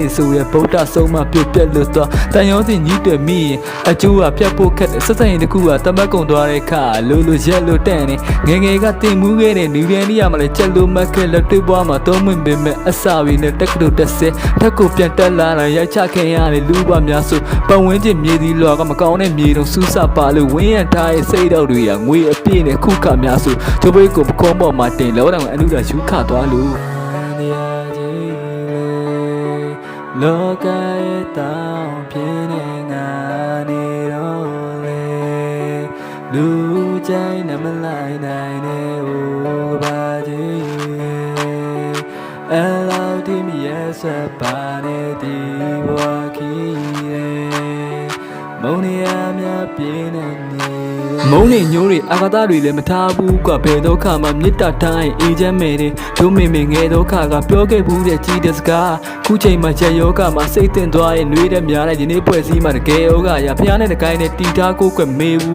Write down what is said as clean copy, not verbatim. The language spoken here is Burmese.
နေဆိုရဗုဒ္ဓဆုံးမပြုတ်ပြက်လို့တော့တန်ရုံးစီညှိတွေ့မိရင်အကျိုးကပြတ်ဖို့ခက်တယ်ဆက်စပ်ရင်တခုကတမက်ကုံသွားတဲ့ခါလိုရက်လို့တန့်နေငယ်ကတင်မှုခဲ့တဲ့နူရန်နီးယားမှာလည်းချက်လို့မက်ခဲ့လက်တွေ့ပွားမှာသုံးဝင်ပင်မဲ့အစာဝီနဲ့တက်ကတူတက်စဲထက်ကိုပြန်တက်လာတာရိုက်ချခင်ရတယ်လူပါများဆိုပတ်ဝန်းကျင်မြေဒီလောကမကောင်းတဲ့မြေတုံစူးစပါလို့ဝင်းရထားရဲ့စိတ်တော့တွေကငွေအပြည့်နဲ့ခုခများဆိုကျိုးပိတ်ကိုပကုံးပေါ်မှာတင်လောတောင်အနုရာယူခသွားလို့လောကရဲ့တောင်ပြင်းနေငါနေတော့လေလူကြိုင်နဲ့မလိုက်နိုင်နဲ့ဟိုပါကြီးအလောက်ဒီမရဲ့ဆက်ပါနေဒီဘဝခီးမုံနေရမြပြင်းနေမုံနေညိုးတွေအာဃာတတွေလည်းမထားဘူးကဘယ်ဒုက္ခမှမြစ်တာတိုင်းအေးချမ်းမယ်တဲ့တို့မေငယ်ဒုက္ခကပြောခဲ့ဘူးတဲ့ကြီးတဲ့စကားခုချိန်မှာချက်ယောဂမှာစိတ်တင်သွားရင်နှွေးတဲ့များတဲ့ဒီနေ့ပွဲစည်းမှာတကယ်ယောဂရဖျားနဲ့တကိုင်းနဲ့တီထားကိုကွယ်မေးဘူး